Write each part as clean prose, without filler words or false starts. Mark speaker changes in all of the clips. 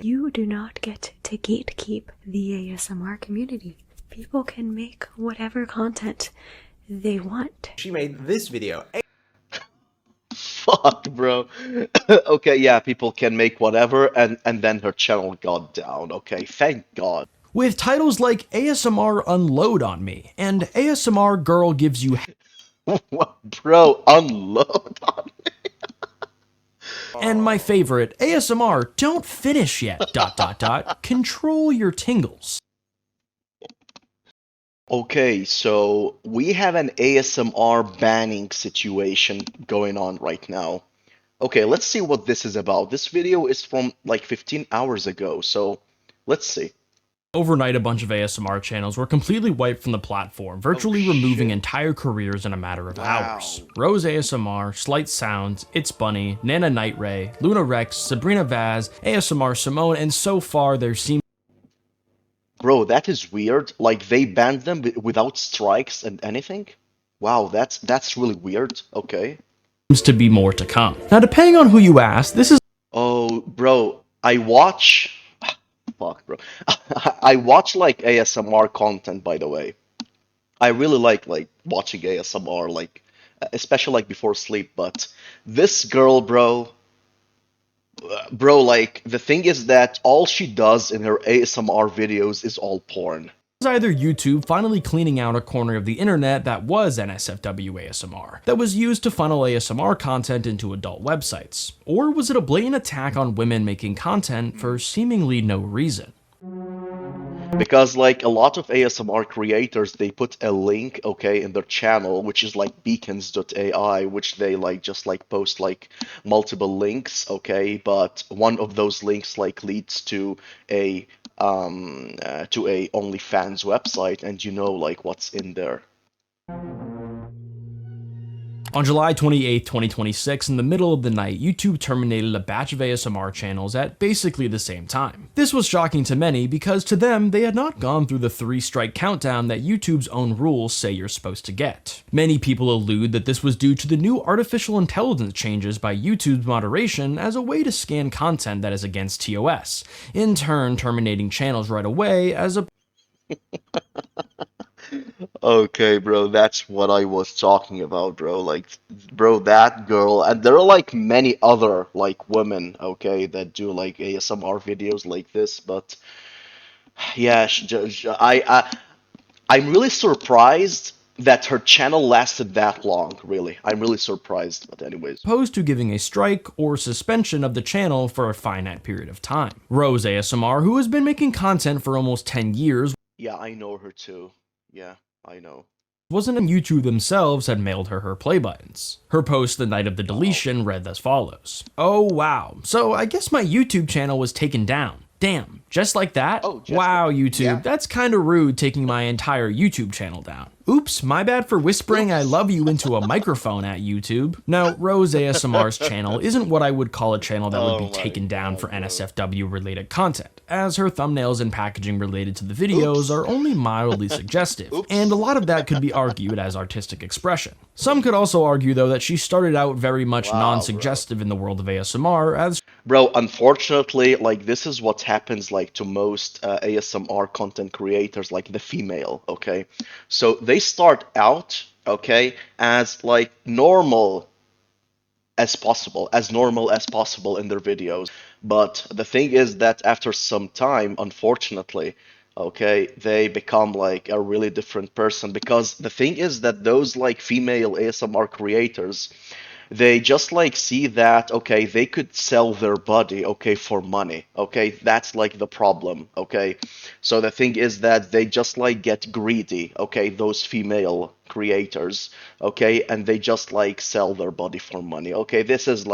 Speaker 1: You do not get to gatekeep the ASMR community. People can make whatever content they want.
Speaker 2: She made this video.
Speaker 3: Fuck, bro. Okay, yeah, people can make whatever, and then her channel got down. Okay, thank God.
Speaker 4: With titles like ASMR Unload on Me and ASMR Girl Gives You
Speaker 3: Bro, unload on me.
Speaker 4: and my favorite, ASMR Don't Finish Yet, ... Control Your Tingles.
Speaker 3: Okay, so we have an ASMR banning situation going on right now. Okay, let's see what this is about. This video is from like 15 hours ago, so let's see.
Speaker 4: Overnight, a bunch of ASMR channels were completely wiped from the platform, virtually removing entire careers in a matter of hours. Rose ASMR, Slight Sounds, It's Bunny, Nana Night Ray, Luna Rex, Sabrina Vaz, ASMR Simone, and so far there seems
Speaker 3: Bro, that is weird. Like they banned them without strikes and anything? Wow, that's really weird. Okay.
Speaker 4: to be more to come. Now, depending on who you ask, this is
Speaker 3: Oh, bro, I watch fuck, bro. I watch like ASMR content, by the way. I really like watching ASMR, like especially like before sleep. But this girl, bro, like the thing is that all she does in her ASMR videos is all porn.
Speaker 4: either YouTube finally cleaning out a corner of the internet that was NSFW ASMR, that was used to funnel ASMR content into adult websites, or was it a blatant attack on women making content for seemingly no reason?
Speaker 3: Because like a lot of ASMR creators, they put a link, okay, in their channel, which is like beacons.ai, which they like just like post like multiple links, okay, but one of those links like leads to a OnlyFans website, and you know like what's in there.
Speaker 4: On July 28, 2026, in the middle of the night, YouTube terminated a batch of ASMR channels at basically the same time. This was shocking to many because to them, they had not gone through the 3-strike countdown that YouTube's own rules say you're supposed to get. Many people allude that this was due to the new artificial intelligence changes by YouTube's moderation as a way to scan content that is against TOS, in turn terminating channels right away as a
Speaker 3: Okay, bro, that's what I was talking about, bro. Like, bro, that girl, and there are like many other like women, okay, that do like ASMR videos like this, but yeah, I'm really surprised that her channel lasted that long, really. I'm really surprised, but anyways.
Speaker 4: opposed to giving a strike or suspension of the channel for a finite period of time. Rose ASMR, who has been making content for almost 10 years,
Speaker 3: Yeah, I know her too. Yeah, I know.
Speaker 4: wasn't on YouTube themselves had mailed her play buttons. Her post the night of the deletion read as follows. Oh wow, so I guess my YouTube channel was taken down. Damn, just like that?
Speaker 3: Oh, just
Speaker 4: wow,
Speaker 3: like-
Speaker 4: YouTube,
Speaker 3: yeah.
Speaker 4: that's kinda rude taking my entire YouTube channel down. Oops, my bad for whispering I love you into a microphone at YouTube. Now, Rose ASMR's channel isn't what I would call a channel that would be taken down for NSFW related content, as her thumbnails and packaging related to the videos are only mildly suggestive, and a lot of that could be argued as artistic expression. Some could also argue though that she started out very much non-suggestive in the world of ASMR as
Speaker 3: Bro, unfortunately, like this is what happens like to most ASMR content creators, like the female, okay? So they start out, okay, as like normal as normal as possible in their videos. But the thing is that after some time, unfortunately, okay, they become like a really different person because the thing is that those like female ASMR creators, they just like see that okay they could sell their body okay for money, okay, that's like the problem, okay. So the thing is that they just like get greedy, okay, those female creators, okay, and they just like sell their body for money, okay. This is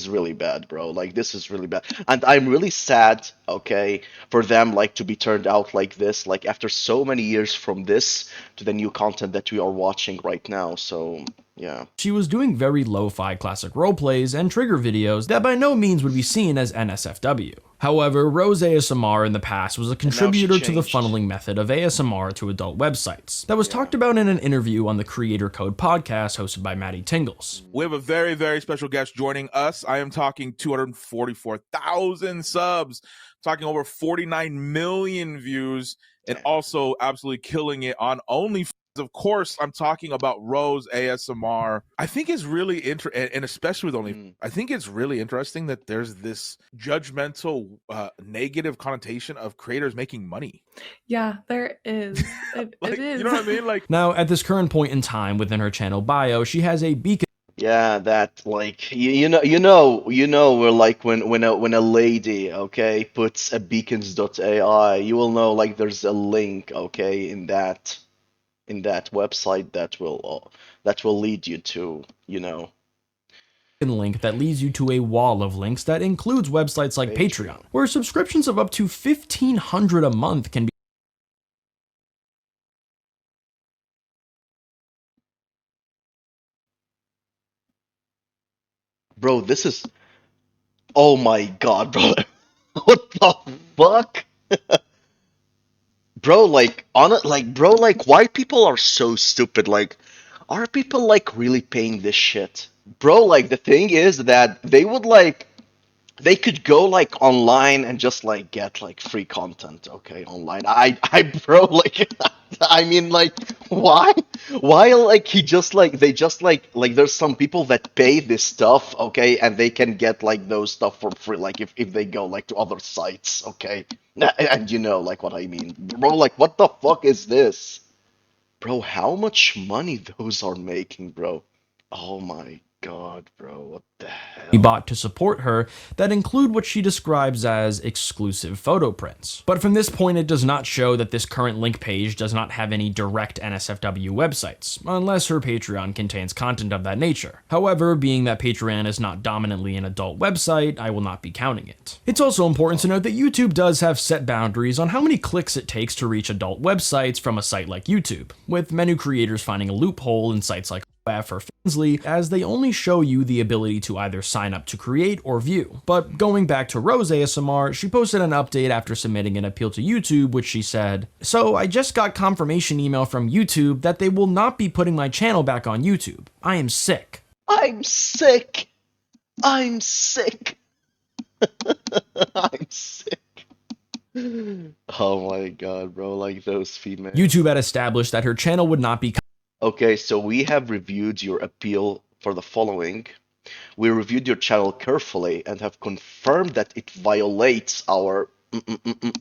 Speaker 3: really bad, bro. Like this is really bad, and I'm really sad, okay, for them like to be turned out like this, like after so many years from this to the new content that we are watching right now. So Yeah.
Speaker 4: She was doing very lo-fi classic roleplays and trigger videos that by no means would be seen as NSFW. However, Rose ASMR in the past was a contributor to the funneling method of ASMR to adult websites that was talked about in an interview on the Creator Code podcast hosted by Maddie Tingles.
Speaker 2: We have a very, very special guest joining us. I am talking 244,000 subs, talking over 49 million views, and also absolutely killing it on OnlyFans. Of course, I'm talking about Rose ASMR. I think it's really interesting, and especially with OnlyFans, I think it's really interesting that there's this judgmental, negative connotation of creators making money.
Speaker 5: Yeah, there is. It is.
Speaker 2: You know what I mean? Like,
Speaker 4: now, at this current point in time within her channel bio, she has a beacon.
Speaker 3: Yeah, that like you know we're like when a lady, okay, puts a beacons.ai, you will know like there's a link, okay, in that website that will lead you to, you know,
Speaker 4: link that leads you to a wall of links that includes websites like Patreon, where subscriptions of up to $1,500 a month can be.
Speaker 3: Bro, this is, oh my God, bro. What the fuck? Bro, like on it, like bro, like why people are so stupid? Like, are people like really paying this shit? Bro, like the thing is that they could go like online and just like get like free content, okay, online. Bro, like I mean, like why like they just like there's some people that pay this stuff, okay, and they can get like those stuff for free, like if they go like to other sites, okay, and you know like what I mean, bro. Like what the fuck is this, bro? How much money those are making, bro? Oh my God, bro, what the hell?
Speaker 4: He bought to support her that include what she describes as exclusive photo prints. But from this point, it does not show that this current link page does not have any direct NSFW websites, unless her Patreon contains content of that nature. However, being that Patreon is not dominantly an adult website, I will not be counting it. It's also important to note that YouTube does have set boundaries on how many clicks it takes to reach adult websites from a site like YouTube, with many creators finding a loophole in sites like or Fansly, as they only show you the ability to either sign up to create or view. But going back to Rose ASMR, she posted an update after submitting an appeal to YouTube, which she said, "So I just got confirmation email from YouTube that they will not be putting my channel back on YouTube. I am sick.
Speaker 3: I'm sick. I'm sick. I'm sick." Oh my God, bro, like those females.
Speaker 4: YouTube had established that her channel would not be.
Speaker 3: Okay, so we have reviewed your appeal for the following. We reviewed your channel carefully and have confirmed that it violates our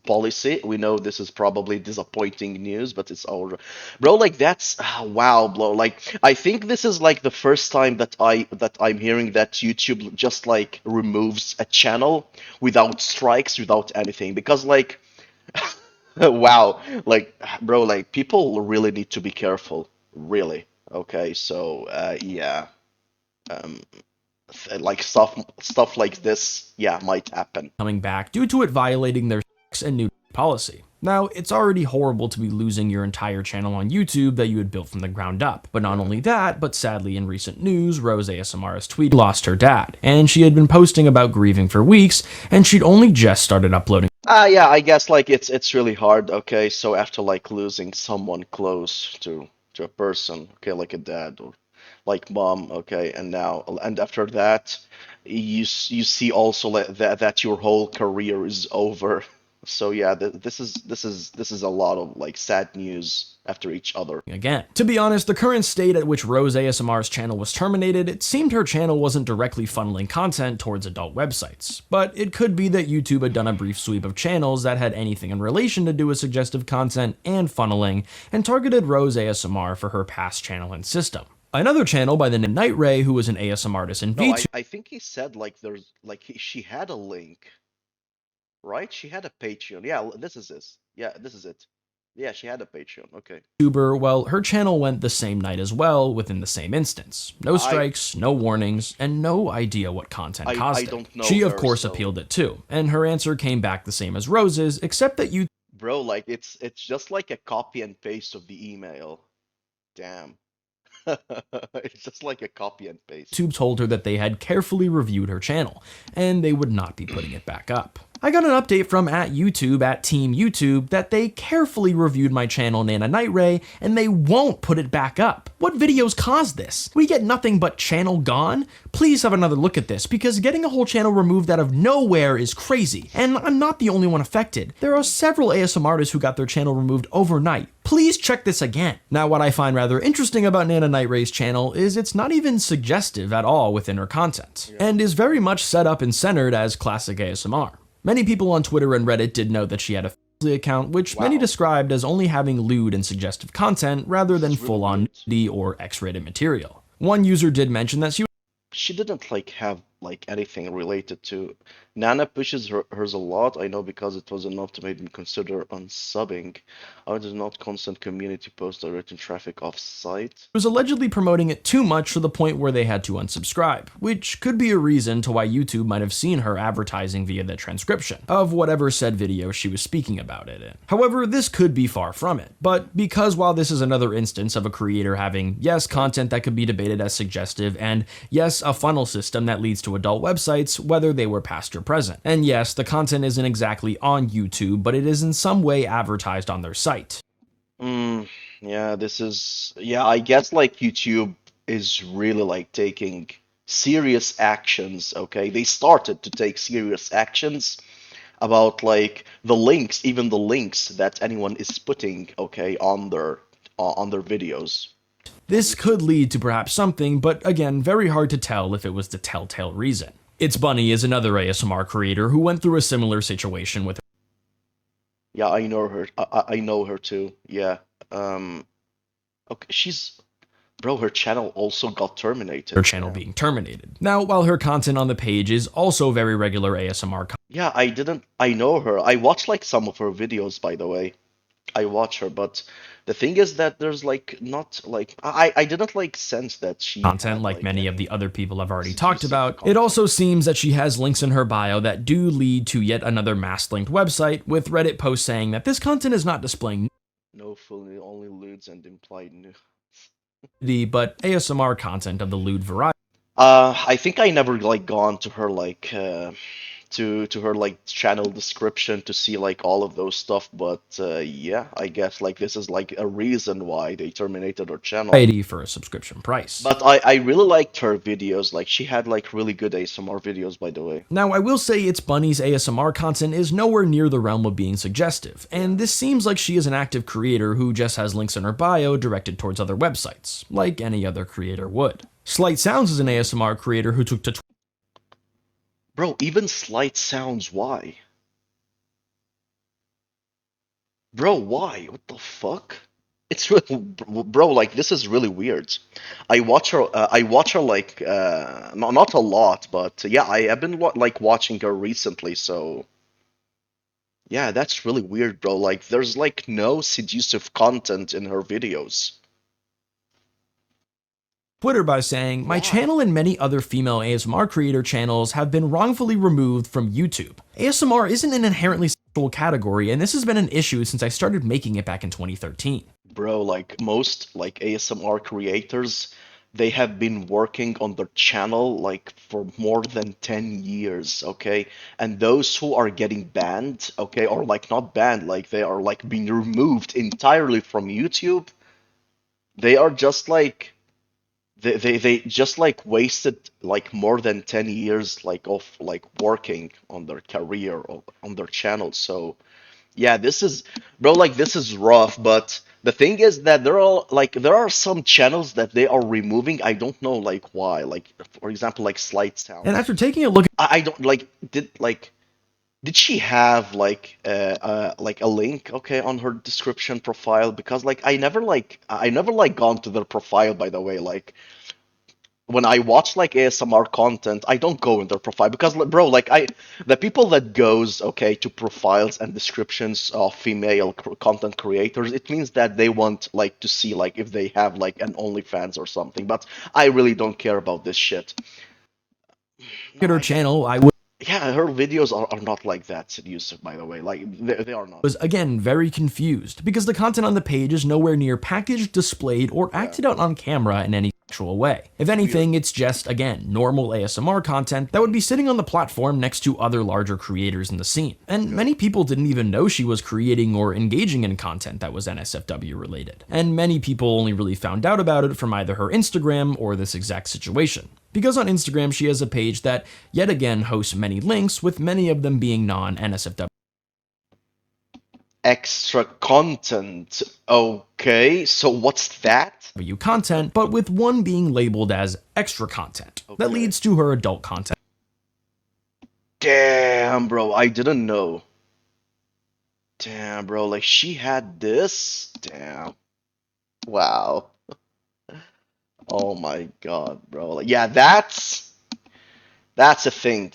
Speaker 3: policy. We know this is probably disappointing news, but it's our bro. Like that's wow, bro. Like I think this is like the first time that I'm hearing that YouTube just like removes a channel without strikes, without anything, because like wow, like bro, like people really need to be careful. Really? Okay, so yeah, like stuff like this, yeah, might happen.
Speaker 4: Coming back due to it violating their sex and nudity policy. Now, it's already horrible to be losing your entire channel on YouTube that you had built from the ground up. But not only that, but sadly in recent news, Rose ASMR's tweet lost her dad, and she had been posting about grieving for weeks, and she'd only just started uploading.
Speaker 3: Yeah, I guess like it's really hard. Okay, so after like losing someone close to a person, okay, like a dad or like mom, okay, and after that you see also that your whole career is over. So yeah, this is a lot of like sad news after each other.
Speaker 4: Again, to be honest, the current state at which Rose ASMR's channel was terminated, it seemed her channel wasn't directly funneling content towards adult websites. But it could be that YouTube had done a brief sweep of channels that had anything in relation to do with suggestive content and funneling, and targeted Rose ASMR for her past channel and system. Another channel by the name Night Ray, who was an ASMR artist in VTuber.
Speaker 3: I think he said like there's like she had a link. Right? She had a Patreon. Yeah, this is this. Yeah, this is it. Yeah, she had a Patreon. Okay.
Speaker 4: Well, her channel went the same night as well within the same instance. No strikes, no warnings, and no idea what content caused it.
Speaker 3: Don't know
Speaker 4: she, of course, appealed it too, and her answer came back the same as Rose's, except that you.
Speaker 3: Bro, like it's just like a copy and paste of the email. Damn. It's just like a copy and paste.
Speaker 4: YouTube told her that they had carefully reviewed her channel, and they would not be putting it back up. I got an update from @YouTube, @Team YouTube, that they carefully reviewed my channel Nana Nightray, and they won't put it back up. What videos caused this? We get nothing but channel gone? Please have another look at this, because getting a whole channel removed out of nowhere is crazy, and I'm not the only one affected. There are several ASM artists who got their channel removed overnight. Please check this again. Now, what I find rather interesting about Nana Nightray's channel is it's not even suggestive at all within her content, and is very much set up and centered as classic ASMR. Many people on Twitter and Reddit did note that she had a Fazly account, which many described as only having lewd and suggestive content rather than full-on nudity or X-rated material. One user did mention that
Speaker 3: she didn't like have like anything related to. Nana pushes hers a lot, I know, because it was enough to make me consider unsubbing. I did not constant community post directing traffic off site.
Speaker 4: was allegedly promoting it too much to the point where they had to unsubscribe, which could be a reason to why YouTube might have seen her advertising via the transcription of whatever said video she was speaking about it in. However, this could be far from it, but because while this is another instance of a creator having, yes, content that could be debated as suggestive, and yes, a funnel system that leads to adult websites, whether they were past or present. And yes, the content isn't exactly on YouTube, but it is in some way advertised on their site.
Speaker 3: Yeah, I guess like YouTube is really like taking serious actions, okay? They started to take serious actions about like the links, even the links that anyone is putting, okay, on their videos.
Speaker 4: This could lead to perhaps something, but again, very hard to tell if it was the telltale reason. It's Bunny is another ASMR creator who went through a similar situation with her.
Speaker 3: Yeah, I know her. I know her too. Yeah. Okay, bro, her channel also got terminated.
Speaker 4: Her channel being terminated. Now, while her content on the page is also very regular ASMR content.
Speaker 3: Yeah, I know her. I watched like some of her videos, by the way. I watch her, but the thing is that there's like not like I didn't like sense that she
Speaker 4: content
Speaker 3: had,
Speaker 4: like many of the other people I've already talked about. It also seems that she has links in her bio that do lead to yet another mask-linked website, with Reddit posts saying that this content is not displaying
Speaker 3: no fully only lewds and implied
Speaker 4: nudity, but ASMR content of the lewd variety.
Speaker 3: I think I never like gone to her like to her like channel description to see like all of those stuff, but yeah, I guess like this is like a reason why they terminated her channel.
Speaker 4: For a subscription price.
Speaker 3: But I really liked her videos. Like she had like really good ASMR videos, by the way.
Speaker 4: Now I will say It's Bunny's ASMR content is nowhere near the realm of being suggestive, and this seems like she is an active creator who just has links in her bio directed towards other websites, like any other creator would. Slight Sounds is an ASMR creator who took to
Speaker 3: Bro, even Slight Sounds, why? Bro, why? What the fuck? It's really, bro, like this is really weird. I watch her like not a lot, but yeah, I have been like watching her recently, so yeah, that's really weird, bro. Like there's like no seductive content in her videos.
Speaker 4: Twitter by saying, my channel and many other female ASMR creator channels have been wrongfully removed from YouTube. ASMR isn't an inherently sexual category, and this has been an issue since I started making it back in 2013.
Speaker 3: Bro, like most like ASMR creators, they have been working on their channel like for more than 10 years, okay? And those who are getting banned, okay, or like not banned, like they are like being removed entirely from YouTube, they are just like they just like wasted like more than 10 years like of like working on their career or on their channel. So yeah, this is, bro, like this is rough, but the thing is that there are some channels that they are removing. I don't know like why. Like for example, like Slight Sound.
Speaker 4: And after taking a look at
Speaker 3: I don't like did she have like a link, okay, on her description profile? Because like I never gone to their profile, by the way. Like when I watch like ASMR content, I don't go in their profile because, bro, like the people that goes, okay, to profiles and descriptions of female content creators, it means that they want like to see like if they have like an OnlyFans or something. But I really don't care about this shit.
Speaker 4: her channel, I would
Speaker 3: Yeah, her videos are not like that seductive, by the way. Like they are not.
Speaker 4: Was again very confused because the content on the page is nowhere near packaged, displayed, or acted out on camera in any actual way. If anything, it's just, again, normal ASMR content that would be sitting on the platform next to other larger creators in the scene. And many people didn't even know she was creating or engaging in content that was NSFW related. And many people only really found out about it from either her Instagram or this exact situation. Because on Instagram she has a page that, yet again, hosts many links, with many of them being non-NSFW
Speaker 3: Extra content. Okay, so what's that?
Speaker 4: content, but with one being labeled as extra content. That
Speaker 3: Okay.
Speaker 4: leads to her adult content.
Speaker 3: Damn, bro, I didn't know. Damn, bro, like she had this? Damn. Wow. Oh my God, bro. Like, yeah, that's a thing.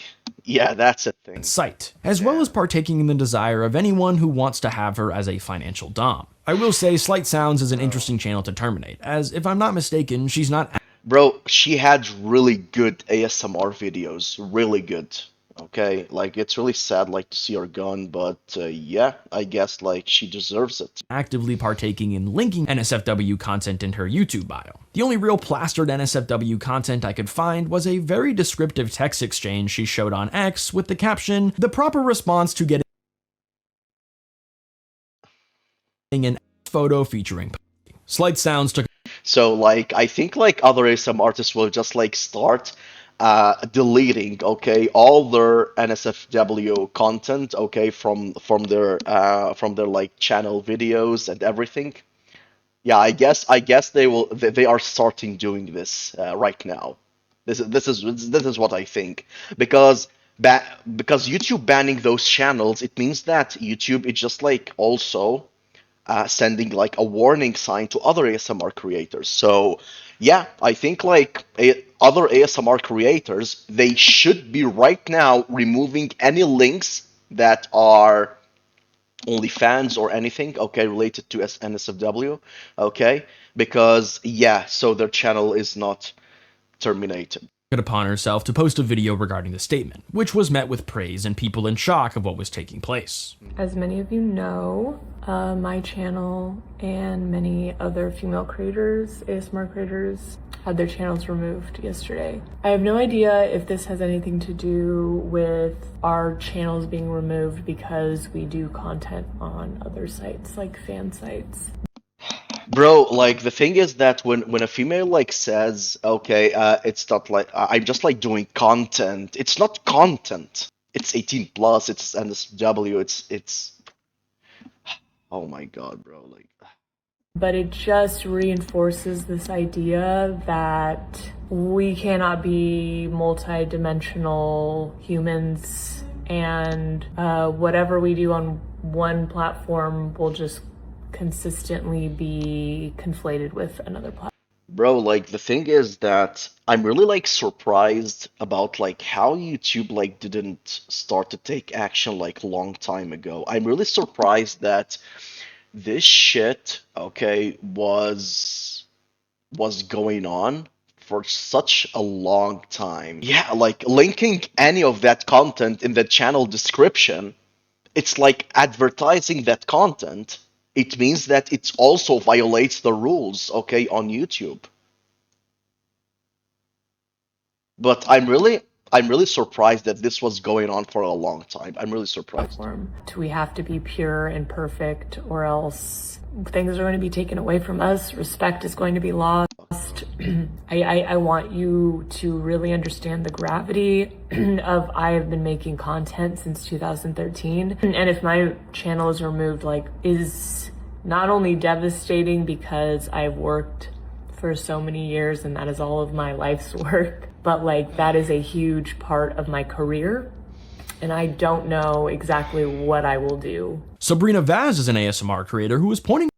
Speaker 3: Yeah, that's a thing.
Speaker 4: Site, as well as partaking in the desire of anyone who wants to have her as a financial dom. I will say Slight Sounds is an interesting channel to terminate, as if I'm not mistaken, she's not
Speaker 3: Bro, she had really good ASMR videos, really good. Okay, like it's really sad like to see her gone, but yeah, I guess like she deserves it.
Speaker 4: actively partaking in linking NSFW content in her YouTube bio. The only real plastered NSFW content I could find was a very descriptive text exchange she showed on X with the caption, "The proper response to getting an photo featuring." Slight Sounds took
Speaker 3: So like I think like other ASM artists will just like start deleting, okay, all their NSFW content, okay, from their like channel videos and everything. Yeah, I guess they are starting doing this right now. This is what I think, because because YouTube banning those channels, it means that YouTube is just like also sending like a warning sign to other ASMR creators. So yeah, I think like other ASMR creators, they should be right now removing any links that are OnlyFans or anything, okay, related to NSFW, okay, because yeah, so their channel is not terminated.
Speaker 4: it upon herself to post a video regarding the statement, which was met with praise and people in shock of what was taking place.
Speaker 5: As many of you know, my channel and many other female creators, ASMR creators, had their channels removed yesterday. I have no idea if this has anything to do with our channels being removed because we do content on other sites like fan sites.
Speaker 3: Bro, like the thing is that when a female like says, okay, it's not like I'm just like doing content. It's not content. It's 18 plus. It's NSW. It's. Oh my God, bro. Like.
Speaker 5: But it just reinforces this idea that we cannot be multi-dimensional humans, and whatever we do on one platform will just consistently be conflated with another platform.
Speaker 3: Bro, like the thing is that I'm really like surprised about like how YouTube like didn't start to take action like long time ago. I'm really surprised that this shit, okay, was going on for such a long time. Yeah, like linking any of that content in the channel description, it's like advertising that content. It means that it also violates the rules, okay, on YouTube. But I'm really surprised that this was going on for a long time. I'm really surprised.
Speaker 5: We have to be pure and perfect, or else things are going to be taken away from us. Respect is going to be lost. I want you to really understand the gravity of I have been making content since 2013. And if my channel is removed, like, is not only devastating because I've worked for so many years and that is all of my life's work, but like that is a huge part of my career. And I don't know exactly what I will do.
Speaker 4: Sabrina Vaz is an ASMR creator who is pointing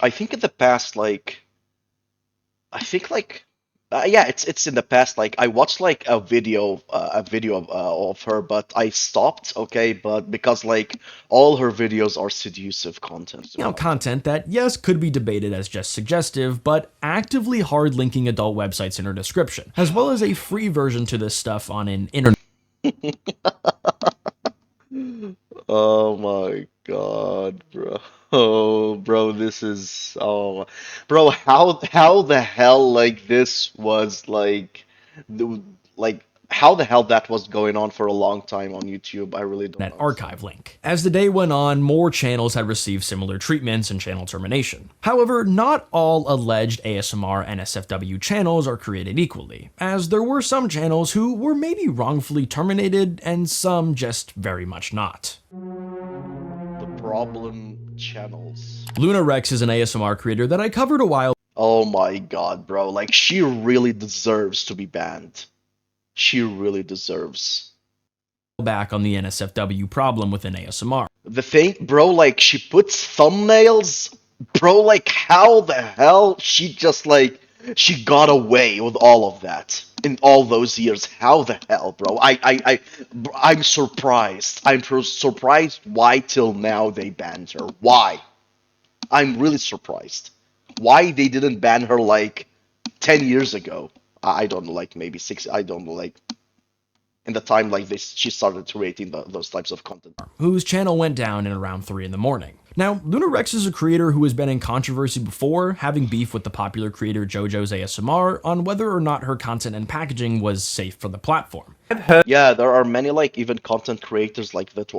Speaker 3: I think in the past, like, I think like Yeah, it's in the past. Like I watched like a video of her, but I stopped. Okay, but because like all her videos are seductive content.
Speaker 4: Content that, yes, could be debated as just suggestive, but actively hard linking adult websites in her description, as well as a free version to this stuff on an internet.
Speaker 3: Oh my God, bro. Oh, bro, this is bro, how the hell like this was like the like how the hell that was going on for a long time on YouTube? I really don't understand.
Speaker 4: Archive link. As the day went on, more channels had received similar treatments and channel termination. However, not all alleged ASMR and SFW channels are created equally, as there were some channels who were maybe wrongfully terminated and some just very much not.
Speaker 3: The problem channels.
Speaker 4: Luna Rex is an ASMR creator that I covered a while
Speaker 3: Oh my God, bro. Like she really deserves to be banned. She really deserves.
Speaker 4: back on the NSFW problem within ASMR.
Speaker 3: The thing, bro, like she puts thumbnails, bro, like how the hell she just like she got away with all of that in all those years? How the hell, bro? I'm surprised. Surprised why till now they banned her. Why? I'm really surprised. Why they didn't ban her like 10 years ago? I don't know, like maybe six. I don't know, like in the time like this she started creating those types of content.
Speaker 4: Whose channel went down at around 3 in the morning. Now, Luna Rex is a creator who has been in controversy before, having beef with the popular creator JoJo's ASMR on whether or not her content and packaging was safe for the platform.
Speaker 3: Yeah, there are many like even content creators like that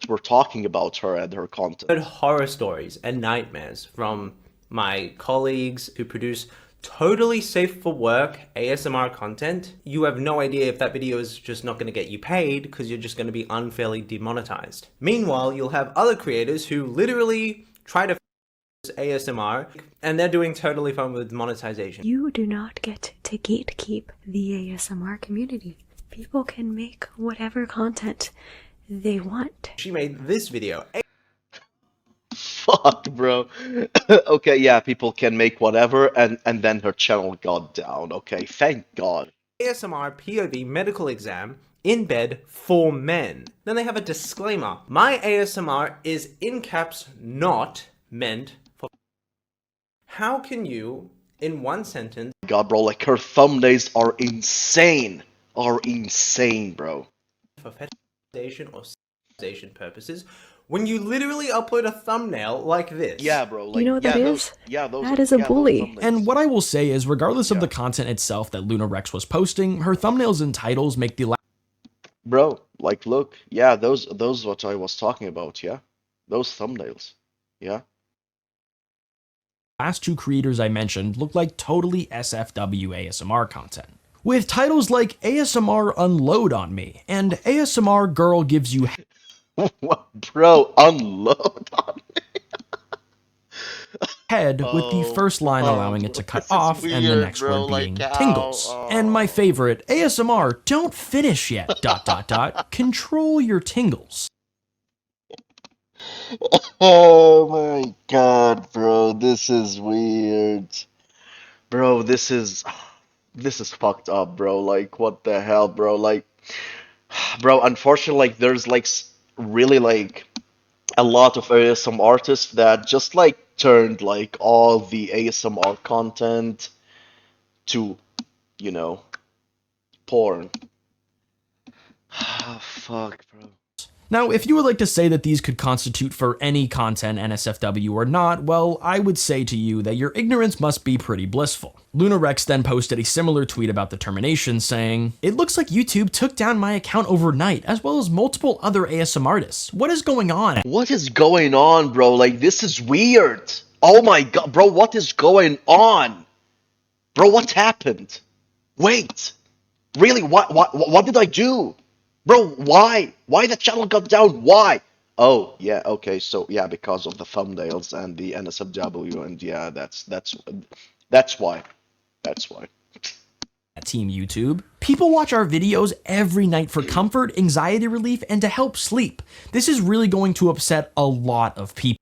Speaker 3: were talking about her and her content.
Speaker 6: Heard horror stories and nightmares from my colleagues who produce totally safe for work ASMR content. You have no idea if that video is just not going to get you paid because you're just going to be unfairly demonetized. Meanwhile, you'll have other creators who literally try to ASMR and they're doing totally fine with monetization.
Speaker 1: You do not get to gatekeep the ASMR community. People can make whatever content they want.
Speaker 6: She made this video.
Speaker 3: Fuck, bro. Okay, yeah, people can make whatever, and then her channel got down. Okay, thank God.
Speaker 6: ASMR POV medical exam in bed for men. Then they have a disclaimer. My ASMR is in caps not meant for. How can you, in one sentence,
Speaker 3: God, bro, like her thumbnails are insane. Are insane, bro.
Speaker 6: for fetishization or sexualization purposes, when you literally upload a thumbnail like this?
Speaker 3: Yeah, bro. Like,
Speaker 1: You know what that is?
Speaker 3: those
Speaker 1: That is a bully.
Speaker 4: And what I will say is, regardless of the content itself that Luna Rex was posting, her thumbnails and titles make the
Speaker 3: bro, like look, yeah, those what I was talking about, yeah? Those thumbnails. Yeah.
Speaker 4: last two creators I mentioned look like totally SFW ASMR content. With titles like ASMR Unload on Me and ASMR Girl Gives You
Speaker 3: What, bro? Unload on me.
Speaker 4: Head, with the first line allowing it to cut off and the next word being tingles. And my favorite, ASMR Don't Finish Yet, ... Control your tingles.
Speaker 3: Oh my God, bro, this is weird. Bro, this is fucked up, bro. Like, what the hell, bro? Like, bro, unfortunately, like, there's like really like a lot of ASMR artists that just like turned like all the ASMR content to, you know, porn. Fuck, bro.
Speaker 4: Now, if you would like to say that these could constitute for any content NSFW or not, well, I would say to you that your ignorance must be pretty blissful. Luna Rex then posted a similar tweet about the termination saying, "It looks like YouTube took down my account overnight, as well as multiple other ASMR artists. What is going on?"
Speaker 3: What is going on, bro? Like, this is weird. Oh my God, bro, what is going on? Bro, what happened? Wait, really, what did I do? Bro, why? Why the channel got down? Why? Oh, yeah, okay, so yeah, because of the thumbnails and the NSFW, and yeah, that's why. That's why.
Speaker 4: Team YouTube. People watch our videos every night for comfort, anxiety relief, and to help sleep. This is really going to upset a lot of people.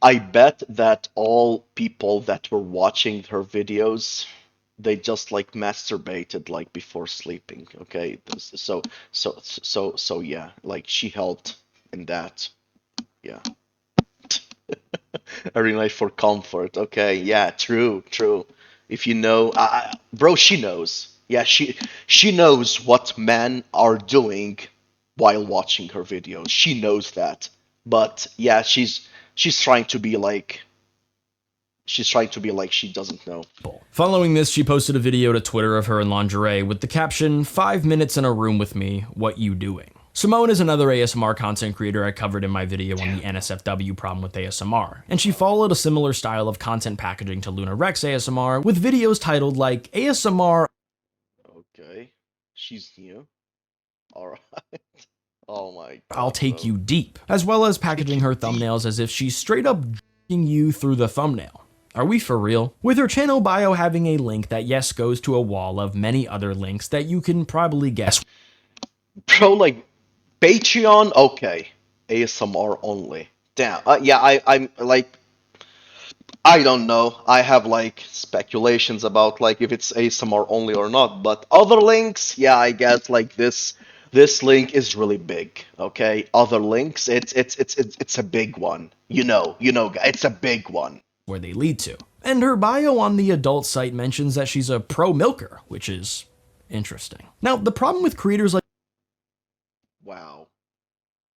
Speaker 3: I bet that all people that were watching her videos, they just like masturbated like before sleeping. Okay, so yeah, like she helped in that. Yeah, every night for comfort. Okay, yeah, true, true. If you know, bro, she knows. Yeah, she knows what men are doing while watching her videos. She knows that. But yeah, she's trying to be like she doesn't know.
Speaker 4: Following this, she posted a video to Twitter of her in lingerie with the caption, 5 minutes in a room with me, what you doing? Simone is another ASMR content creator I covered in my video on the NSFW problem with ASMR, and she followed a similar style of content packaging to Luna Rex ASMR with videos titled like ASMR.
Speaker 3: Okay, she's new. All right. Oh my God,
Speaker 4: I'll take
Speaker 3: bro.
Speaker 4: you deep, as well as packaging her thumbnails as if she's straight up j***ing you through the thumbnail. Are we for real? With her channel bio having a link that yes goes to a wall of many other links that you can probably guess.
Speaker 3: Bro, like Patreon, okay. ASMR only. Damn. Yeah, I'm like, I don't know. I have like speculations about like if it's ASMR only or not, but other links, yeah, I guess like this link is really big. Okay, other links, it's a big one. It's a big one.
Speaker 4: Where they lead to. And her bio on the adult site mentions that she's a pro milker, which is interesting. Now, the problem with creators like
Speaker 3: Wow,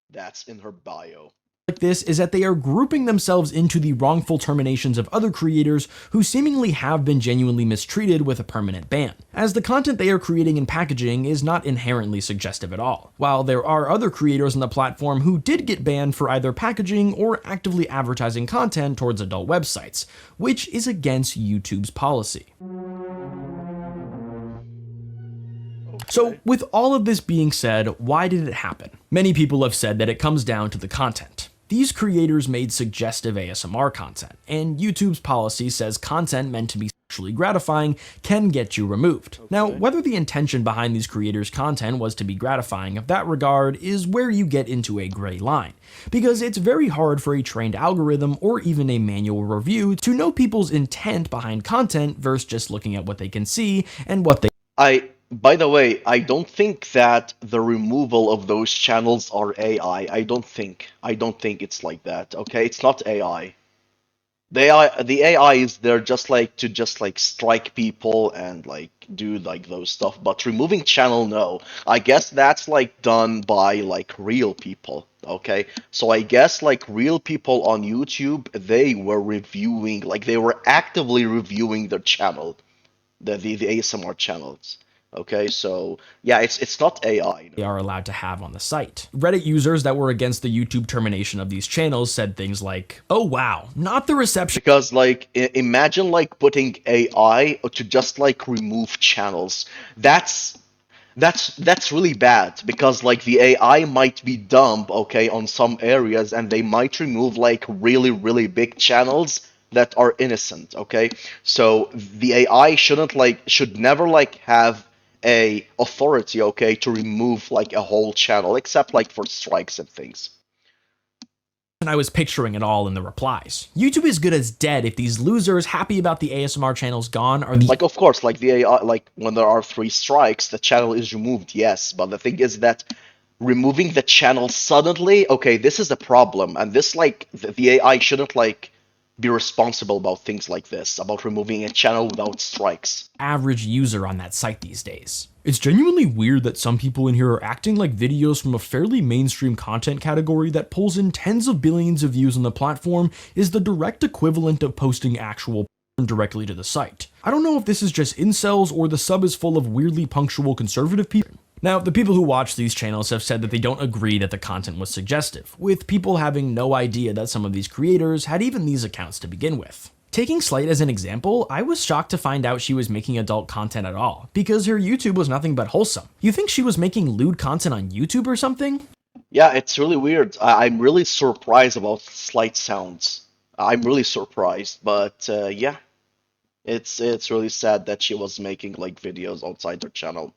Speaker 3: that's in her bio.
Speaker 4: this is that they are grouping themselves into the wrongful terminations of other creators who seemingly have been genuinely mistreated with a permanent ban, as the content they are creating and packaging is not inherently suggestive at all, while there are other creators on the platform who did get banned for either packaging or actively advertising content towards adult websites, which is against YouTube's policy. So, with all of this being said, why did it happen? Many people have said that it comes down to the content. These creators made suggestive ASMR content, and YouTube's policy says content meant to be sexually gratifying can get you removed. Okay. Now, whether the intention behind these creators' content was to be gratifying of that regard is where you get into a gray line, because it's very hard for a trained algorithm or even a manual review to know people's intent behind content versus just looking at what they can see and what they
Speaker 3: By the way, I don't think that the removal of those channels are AI. I don't think it's like that. Okay, it's not AI. The AI is there just like to strike people and like do like those stuff. But removing channel, no. I guess that's like done by like real people. Okay, so I guess like real people on YouTube, they were reviewing, like they were actively reviewing their channel, the ASMR channels. Okay, so yeah, it's not AI.
Speaker 4: They are allowed to have on the site. Reddit users that were against the YouTube termination of these channels said things like, oh wow, not the reception.
Speaker 3: Because like, imagine like putting AI to just like remove channels. That's really bad, because like the AI might be dumb, okay, on some areas, and they might remove like really big channels that are innocent, okay? So the AI should never like have a authority, okay, to remove like a whole channel, except like for strikes and things.
Speaker 4: And I was picturing it all in the replies. YouTube is good as dead if these losers happy about the ASMR channels gone are the—
Speaker 3: like, of course, like the AI, like when there are 3 strikes, the channel is removed, yes, but the thing is that removing the channel suddenly, okay, this is a problem, and this like the AI shouldn't like be responsible about things like this, about removing a channel without strikes.
Speaker 4: Average user on that site these days. It's genuinely weird that some people in here are acting like videos from a fairly mainstream content category that pulls in tens of billions of views on the platform is the direct equivalent of posting actual porn directly to the site. I don't know if this is just incels or the sub is full of weirdly punctual conservative people. Now, the people who watch these channels have said that they don't agree that the content was suggestive, with people having no idea that some of these creators had even these accounts to begin with. Taking Slight as an example, I was shocked to find out she was making adult content at all, because her YouTube was nothing but wholesome. You think she was making lewd content on YouTube or something?
Speaker 3: Yeah, it's really weird. I'm really surprised about Slight sounds. I'm really surprised, but yeah, it's really sad that she was making like videos outside her channel.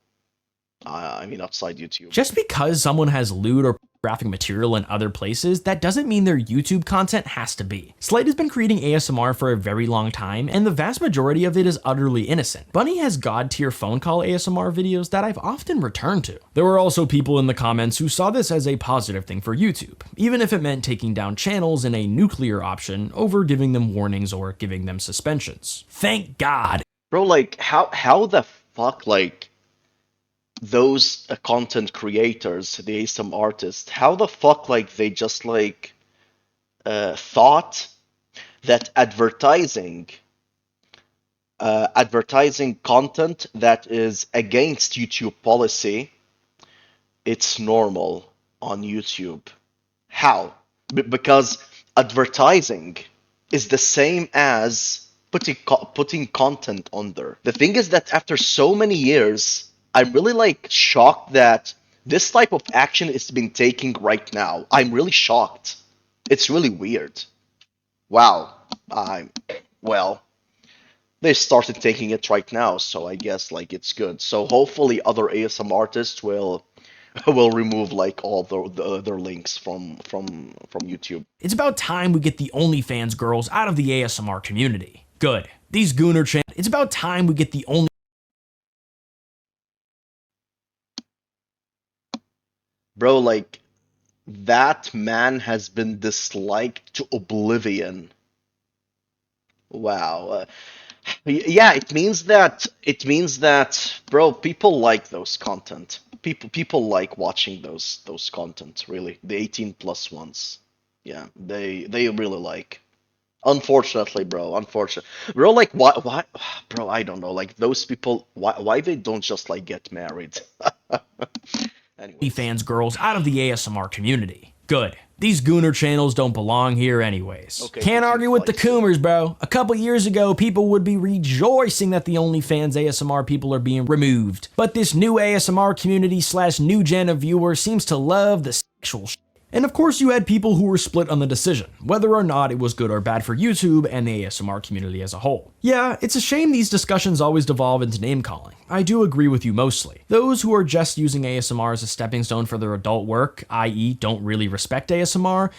Speaker 3: I mean, outside YouTube.
Speaker 4: Just because someone has lewd or graphic material in other places, that doesn't mean their YouTube content has to be. Slight has been creating ASMR for a very long time, and the vast majority of it is utterly innocent. Bunny has god-tier phone call ASMR videos that I've often returned to. There were also people in the comments who saw this as a positive thing for YouTube, even if it meant taking down channels in a nuclear option over giving them warnings or giving them suspensions. Thank God.
Speaker 3: Bro, like, how the fuck, like, those content creators, the ASM artists, how the fuck, like, they just, like, thought that advertising content that is against YouTube policy, it's normal on YouTube. How? Because advertising is the same as putting content on there. The thing is that after so many years, I'm really like shocked that this type of action is being taken right now. I'm really shocked. It's really weird. Wow. Well, they started taking it right now, so I guess like it's good. So hopefully other ASM artists will remove like all their links from YouTube.
Speaker 4: It's about time we get the OnlyFans girls out of the ASMR community. Good. These Gooner channels. It's about time we get the only.
Speaker 3: Bro, like, that man has been disliked to oblivion. Wow. Yeah, it means that, bro, people like those content. People like watching those content, really. The 18 plus ones. Yeah, they really like. Unfortunately, bro, Bro, like, why, bro, I don't know, like, those people, why they don't just, like, get married? Anyways.
Speaker 4: Fans girls out of the ASMR community. Good. These Gooner channels don't belong here anyways.
Speaker 3: Okay,
Speaker 4: can't argue with the Coomers, bro. A couple years ago, people would be rejoicing that the OnlyFans ASMR people are being removed. But this new ASMR community / new gen of viewers seems to love the sexual shit. And of course you had people who were split on the decision, whether or not it was good or bad for YouTube and the ASMR community as a whole. Yeah, it's a shame these discussions always devolve into name calling. I do agree with you mostly. Those who are just using ASMR as a stepping stone for their adult work, i.e. don't really respect ASMR,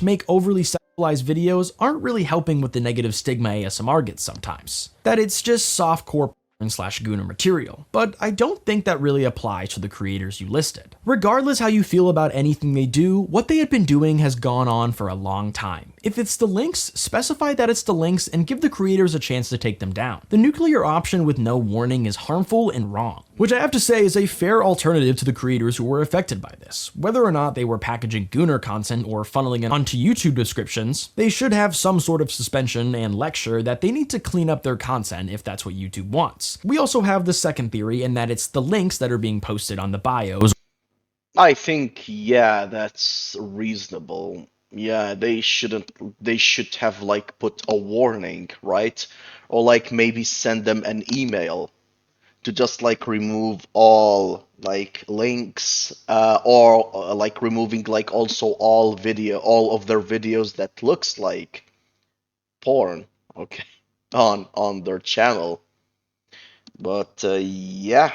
Speaker 4: / make overly sexualized videos, aren't really helping with the negative stigma ASMR gets sometimes. That it's just softcore / Gooner material, but I don't think that really applies to the creators you listed. Regardless how you feel about anything they do, what they had been doing has gone on for a long time. If it's the links, specify that it's the links and give the creators a chance to take them down. The nuclear option with no warning is harmful and wrong, which I have to say is a fair alternative to the creators who were affected by this. Whether or not they were packaging Gooner content or funneling it onto YouTube descriptions, they should have some sort of suspension and lecture that they need to clean up their content if that's what YouTube wants. We also have the second theory, in that it's the links that are being posted on the bios.
Speaker 3: I think, yeah, that's reasonable. Yeah, they should have like put a warning, right? Or like maybe send them an email to just like remove all like links, or like removing like also all of their videos that looks like porn, okay, on their channel. But yeah,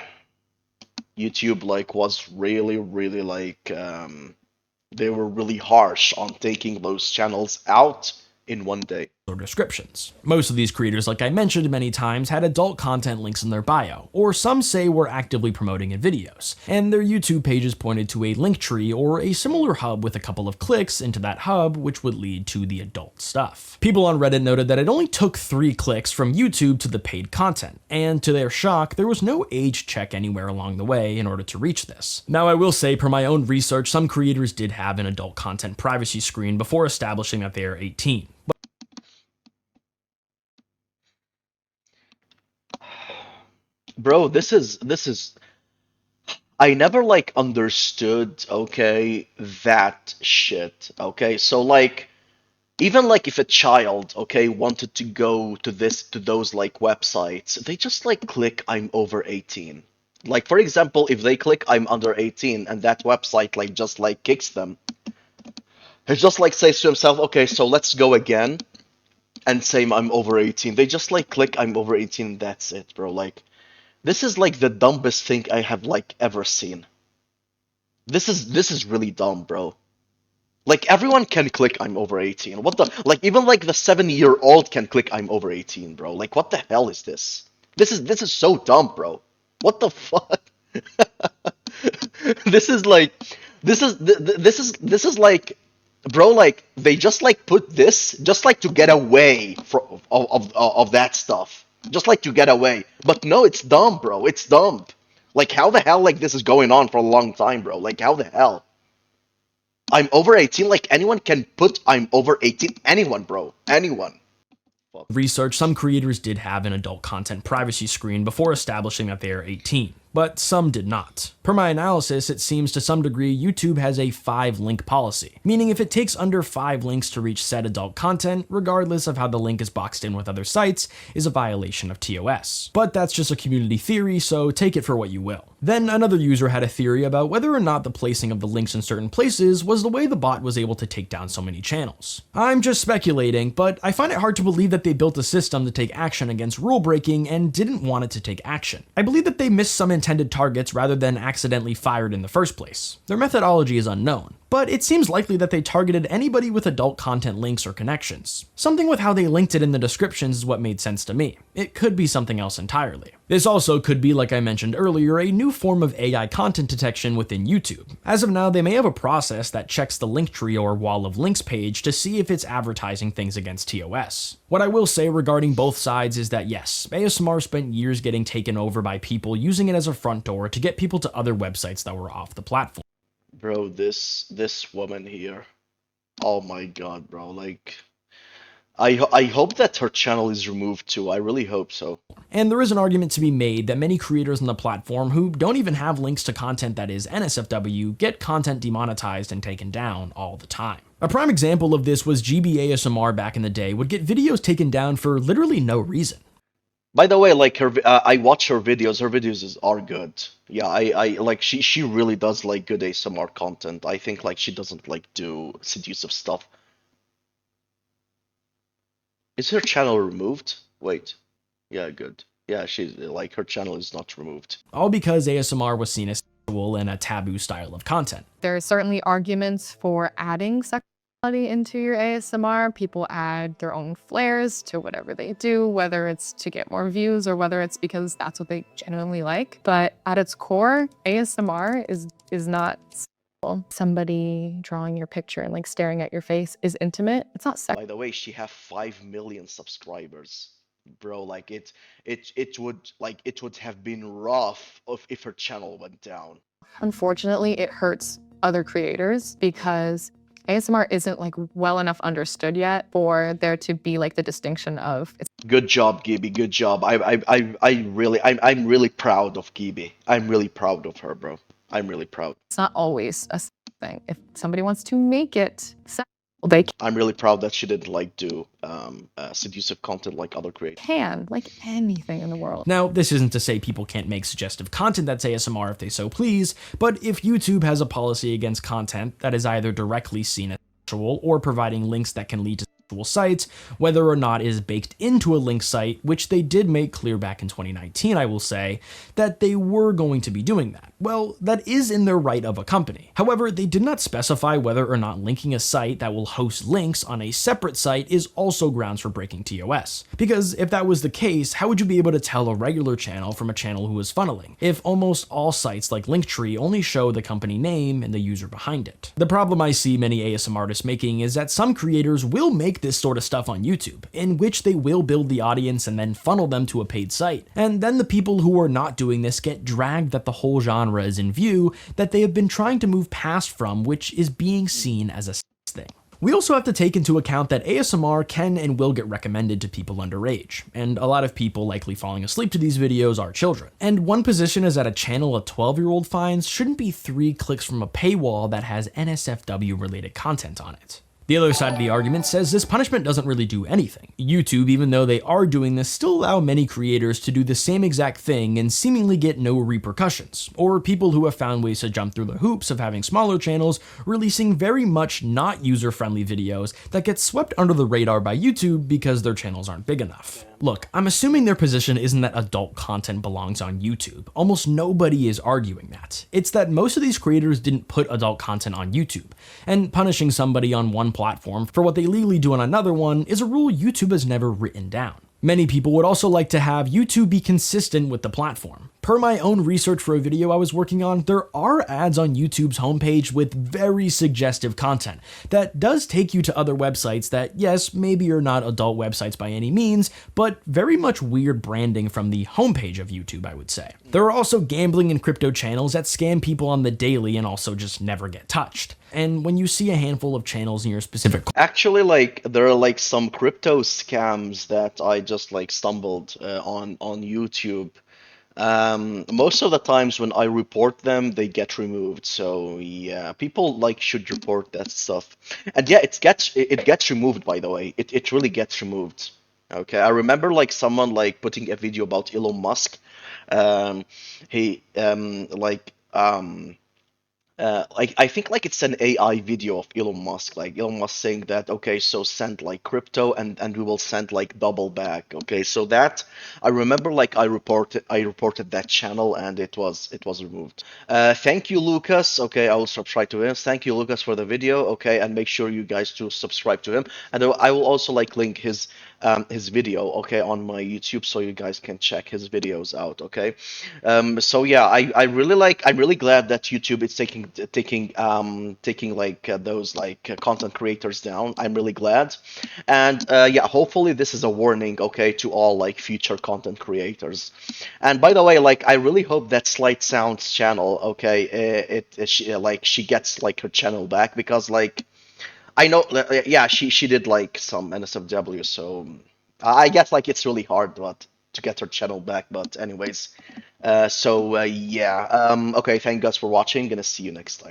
Speaker 3: YouTube like was really like they were really harsh on taking those channels out in one day.
Speaker 4: Or descriptions. Most of these creators, like I mentioned many times, had adult content links in their bio, or some say were actively promoting in videos, and their YouTube pages pointed to a link tree or a similar hub with a couple of clicks into that hub, which would lead to the adult stuff. People on Reddit noted that it only took 3 clicks from YouTube to the paid content, and to their shock, there was no age check anywhere along the way in order to reach this. Now I will say, per my own research, some creators did have an adult content privacy screen before establishing that they are 18.
Speaker 3: Bro, this is I never like understood, okay, that shit. Okay, so like even like if a child, okay, wanted to go to those like websites, they just like click I'm over 18. Like for example, if they click I'm under 18 and that website like just like kicks them, he just like says to himself, okay, so let's go again and say I'm over 18. They just like click I'm over 18 and that's it, bro. Like this is like the dumbest thing I have like ever seen. This is really dumb, bro. Like everyone can click I'm over 18. What the like even like the 7-year-old can click I'm over 18, bro. Like what the hell is this? This is so dumb, bro. What the fuck? This is like this is like bro, like they just like put this just like to get away from of that stuff. Just like to get away. But no, it's dumb, bro. It's dumb. Like how the hell like this is going on for a long time, bro? Like how the hell? I'm over 18, like anyone can put I'm over 18. Anyone, bro. Anyone.
Speaker 4: Research, some creators did have an adult content privacy screen before establishing that they are 18, but some did not. Per my analysis, it seems to some degree YouTube has a 5-link policy, meaning if it takes under 5 links to reach said adult content, regardless of how the link is boxed in with other sites, is a violation of TOS. But that's just a community theory, so take it for what you will. Then another user had a theory about whether or not the placing of the links in certain places was the way the bot was able to take down so many channels. I'm just speculating, but I find it hard to believe that they built a system to take action against rule breaking and didn't want it to take action. I believe that they missed some intended targets rather than accidentally fired in the first place. Their methodology is unknown, but it seems likely that they targeted anybody with adult content links or connections. Something with how they linked it in the descriptions is what made sense to me. It could be something else entirely. This also could be, like I mentioned earlier, a new form of AI content detection within YouTube. As of now, they may have a process that checks the link tree or wall of links page to see if it's advertising things against TOS. What I will say regarding both sides is that yes, ASMR spent years getting taken over by people using it as a front door to get people to other websites that were off the platform.
Speaker 3: Bro, this woman here. Oh my god, bro. Like I hope that her channel is removed too. I really hope so.
Speaker 4: And there is an argument to be made that many creators on the platform who don't even have links to content that is NSFW get content demonetized and taken down all the time. A prime example of this was GB ASMR back in the day would get videos taken down for literally no reason.
Speaker 3: By the way, like her, I watch her videos. Her videos are good. Yeah, I like she really does like good ASMR content. I think like she doesn't like do seductive stuff. Is her channel removed? Wait. Yeah, good. Yeah, she's like her channel is not removed.
Speaker 4: All because ASMR was seen as sexual and a taboo style of content.
Speaker 7: There are certainly arguments for adding sexuality into your ASMR. People add their own flares to whatever they do, whether it's to get more views or whether it's because that's what they genuinely like. But at its core, ASMR is not sexual. Somebody drawing your picture and like staring at your face is intimate. It's not sexual.
Speaker 3: By the way, she have 5 million subscribers. Bro, like it would have been rough if her channel went down.
Speaker 7: Unfortunately, it hurts other creators because ASMR isn't like well enough understood yet for there to be like the distinction of it's.
Speaker 3: Good job, Gibby. Good job. I'm really proud of Gibby. I'm really proud of her, bro. I'm really proud.
Speaker 7: It's not always a thing. If somebody wants to make it sexual, they can.
Speaker 3: I'm really proud that she didn't like do seductive content like other creators.
Speaker 7: Like anything in the world.
Speaker 4: Now, this isn't to say people can't make suggestive content that's ASMR if they so please, but if YouTube has a policy against content that is either directly seen as sexual or providing links that can lead to sexual sites, whether or not it is baked into a link site, which they did make clear back in 2019, I will say, that they were going to be doing that. Well, that is in their right of a company. However, they did not specify whether or not linking a site that will host links on a separate site is also grounds for breaking TOS. Because if that was the case, how would you be able to tell a regular channel from a channel who is funneling, if almost all sites like Linktree only show the company name and the user behind it? The problem I see many ASMR artists making is that some creators will make this sort of stuff on YouTube, in which they will build the audience and then funnel them to a paid site. And then the people who are not doing this get dragged that the whole genre is in view that they have been trying to move past from, which is being seen as a thing. We also have to take into account that ASMR can and will get recommended to people underage, and a lot of people likely falling asleep to these videos are children. And one position is that a channel a 12-year-old finds shouldn't be 3 clicks from a paywall that has NSFW related content on it. The other side of the argument says this punishment doesn't really do anything. YouTube, even though they are doing this, still allow many creators to do the same exact thing and seemingly get no repercussions, or people who have found ways to jump through the hoops of having smaller channels releasing very much not user-friendly videos that get swept under the radar by YouTube because their channels aren't big enough. Look, I'm assuming their position isn't that adult content belongs on YouTube. Almost nobody is arguing that. It's that most of these creators didn't put adult content on YouTube, and punishing somebody on one platform for what they legally do on another one is a rule YouTube has never written down. Many people would also like to have YouTube be consistent with the platform. Per my own research for a video I was working on, there are ads on YouTube's homepage with very suggestive content that does take you to other websites that, yes, maybe are not adult websites by any means, but very much weird branding from the homepage of YouTube, I would say. There are also gambling and crypto channels that scam people on the daily and also just never get touched. And when you see a handful of channels in your specific...
Speaker 3: Actually, like, there are like some crypto scams that I just like stumbled on YouTube. Most of the times when I report them, they get removed. So yeah, people like should report that stuff. And yeah, it gets removed, by the way. It really gets removed. Okay, I remember like someone like putting a video about Elon Musk. He like I think like it's an AI video of Elon Musk, like Elon Musk saying that, okay, so send like crypto and we will send like double back. Okay, so that I remember like I reported that channel and it was removed. Thank you, Lucas. Okay, I will subscribe to him. Thank you, Lucas, for the video. Okay, and make sure you guys to subscribe to him. And I will also like link his video, okay, on my YouTube, so you guys can check his videos out. Okay, so yeah, I'm really glad that YouTube is taking like those like content creators down. I'm really glad, and yeah, hopefully this is a warning, okay, to all like future content creators. And by the way, like I really hope that Slight Sounds channel, okay, she gets like her channel back, because like I know, yeah, she did like some NSFW, so I guess like it's really hard, but to get her channel back. But anyways, yeah, okay, thank you guys for watching. Gonna see you next time.